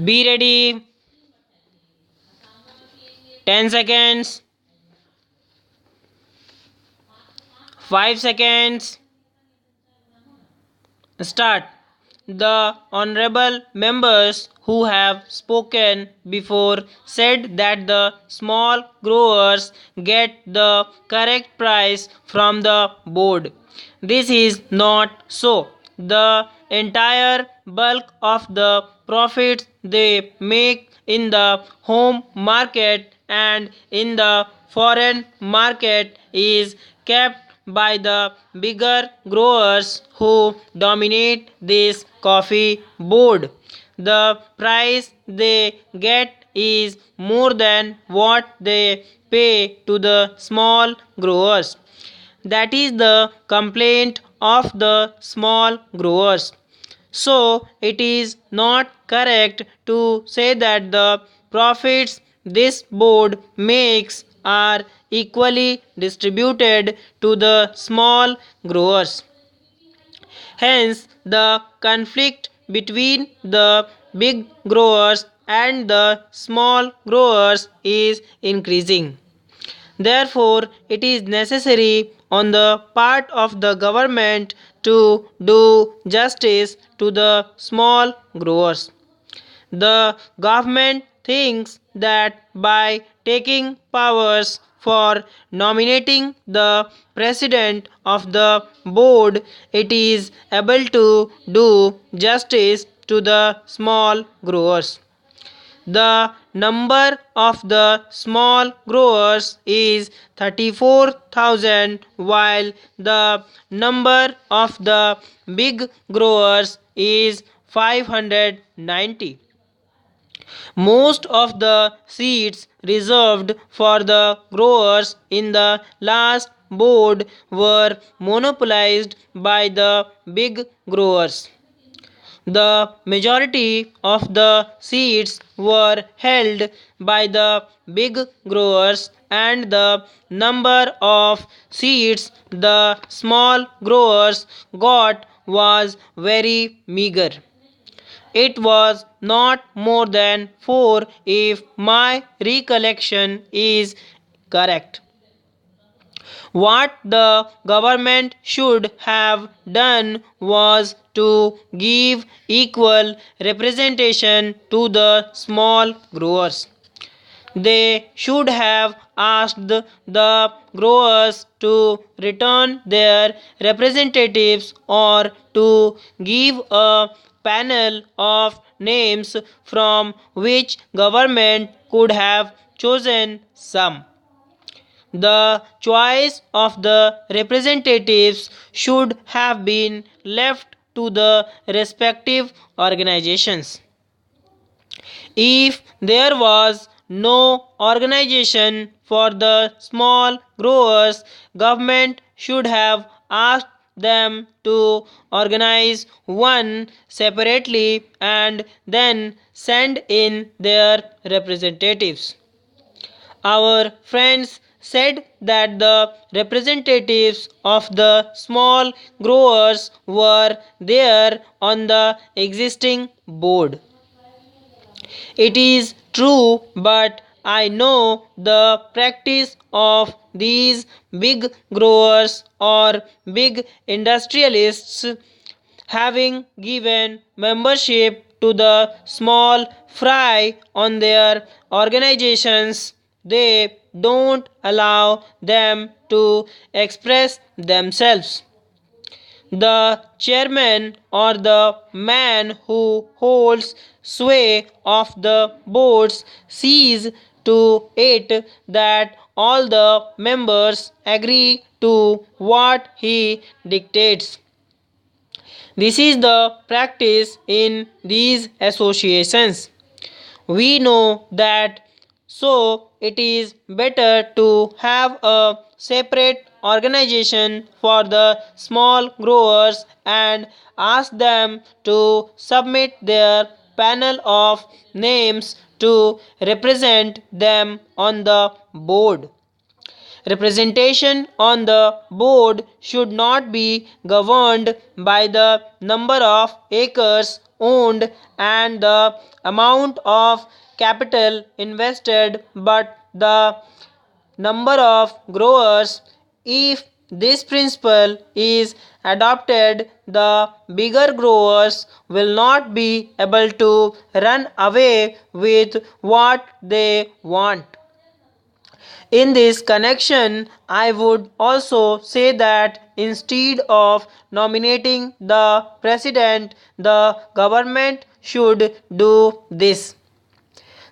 Be ready. 10 seconds. 5 seconds. Start. The honorable members who have spoken before said that the small growers get the correct price from the board. This is not so. The entire bulk of the profits they make in the home market and in the foreign market is kept by the bigger growers who dominate this coffee board. The price they get is more than what they pay to the small growers. That is the complaint of the small growers. So, it is not correct to say that the profits this board makes are equally distributed to the small growers. Hence, the conflict between the big growers and the small growers is increasing. Therefore, it is necessary on the part of the government to do justice to the small growers. The government thinks that by taking powers for nominating the president of the board, it is able to do justice to the small growers. The number of the small growers is 34,000 while the number of the big growers is 590. Most of the seats reserved for the growers in the last board were monopolized by the big growers. The majority of the seats were held by the big growers and the number of seats the small growers got was very meager. It was not more than 4 if my recollection is correct. What the government should have done was to give equal representation to the small growers. They should have asked the growers to return their representatives or to give a panel of names from which government could have chosen some. The choice of the representatives should have been left to the respective organizations. If there was no organization for the small growers, government should have asked them to organize one separately and then send in their representatives. Our friends said that the representatives of the small growers were there on the existing board. It is true, but I know the practice of these big growers or big industrialists having given membership to the small fry on their organizations. They don't allow them to express themselves. The chairman or the man who holds sway of the boards sees to it that all the members agree to what he dictates. This is the practice in these associations. We know that, so it is better to have a separate organization for the small growers and ask them to submit their panel of names to represent them on the board. Representation on the board should not be governed by the number of acres owned and the amount of capital invested, but the number of growers. If this principle is adopted, the bigger growers will not be able to run away with what they want. In this connection, I would also say that instead of nominating the president, the government should do this.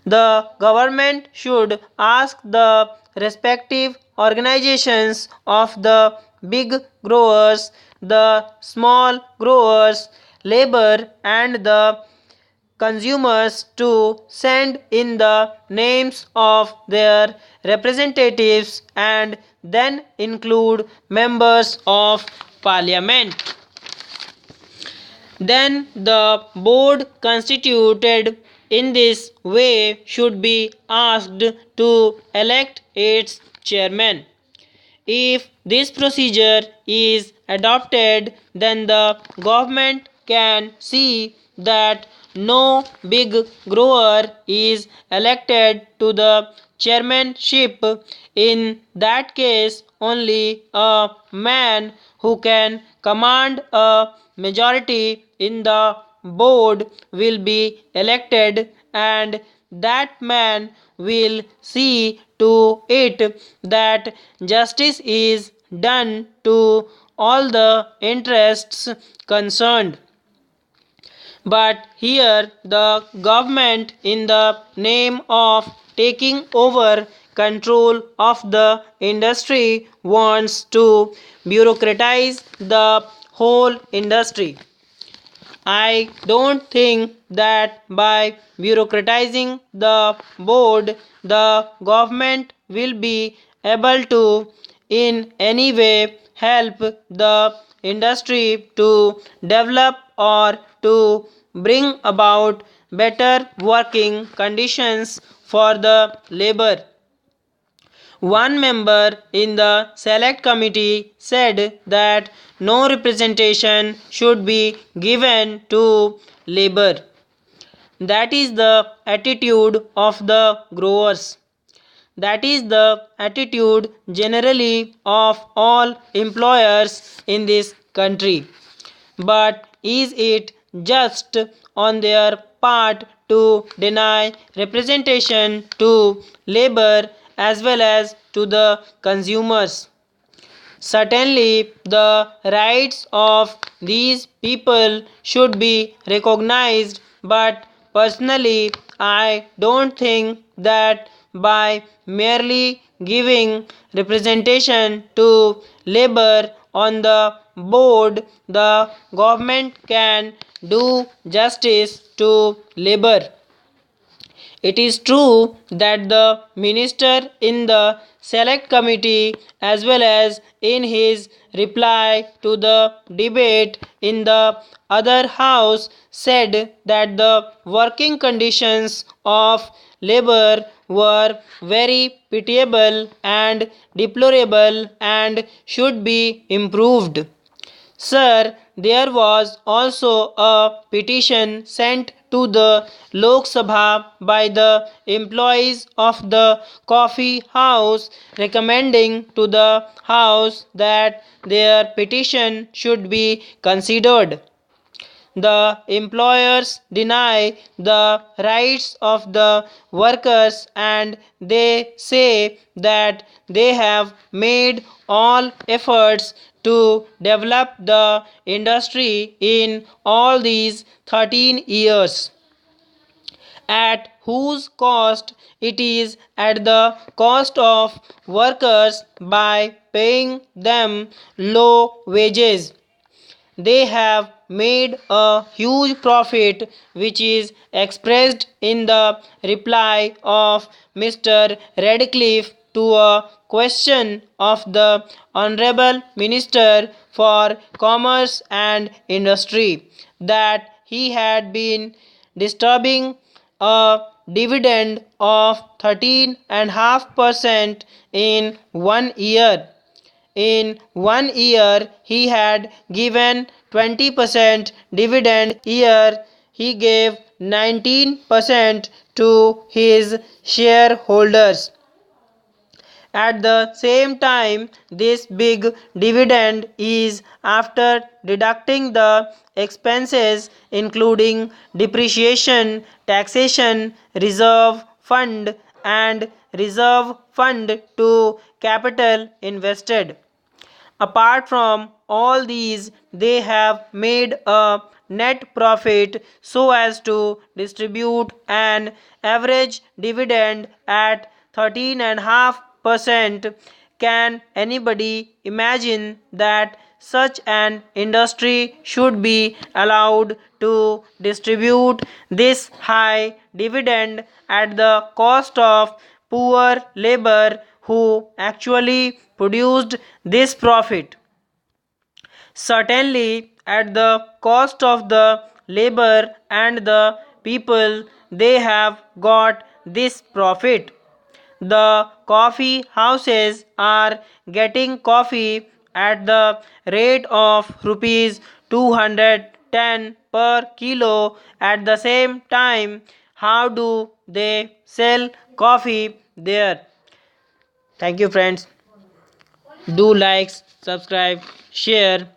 The government should ask the respective organizations of the big growers, the small growers, labor, and the consumers to send in the names of their representatives and then include members of parliament. Then the board constituted in this way should be asked to elect its chairman. If this procedure is adopted, then the government can see that no big grower is elected to the chairmanship. In that case, only a man who can command a majority in the board will be elected, and that man will see to it that justice is done to all the interests concerned. But here the government, in the name of taking over control of the industry, wants to bureaucratize the whole industry. I don't think that by bureaucratizing the board, the government will be able to in any way help the industry to develop or to bring about better working conditions for the labor. One member in the select committee said that no representation should be given to labor. That is the attitude of the growers. That is the attitude generally of all employers in this country. But is it just on their part to deny representation to labor as well as to the consumers? Certainly, the rights of these people should be recognized, but personally, I don't think that by merely giving representation to labor on the board, the government can do justice to labor. It is true that the minister in the select committee, as well as in his reply to the debate in the other house, said that the working conditions of labor were very pitiable and deplorable and should be improved. Sir, there was also a petition sent to the Lok Sabha by the employees of the coffee house recommending to the house that their petition should be considered. The employers deny the rights of the workers and they say that they have made all efforts to develop the industry in all these 13 years. At whose cost? It is at the cost of workers by paying them low wages. They have made a huge profit, which is expressed in the reply of Mr. Radcliffe to a question of the Honorable Minister for Commerce and Industry, that he had been disturbing a dividend of 13.5% in 1 year. In 1 year, he had given 20% dividend. Year, he gave 19% to his shareholders. At the same time, this big dividend is after deducting the expenses including depreciation, taxation, reserve fund, and reserve fund to capital invested. Apart from all these, they have made a net profit so as to distribute an average dividend at 13.5%. Can anybody imagine that such an industry should be allowed to distribute this high dividend at the cost of poor labor who actually produced this profit? Certainly, at the cost of the labor and the people, they have got this profit. The coffee houses are getting coffee at the rate of rupees 210 per kilo. At the same time, how do they sell coffee there? Thank you, friends. Do like, subscribe, share.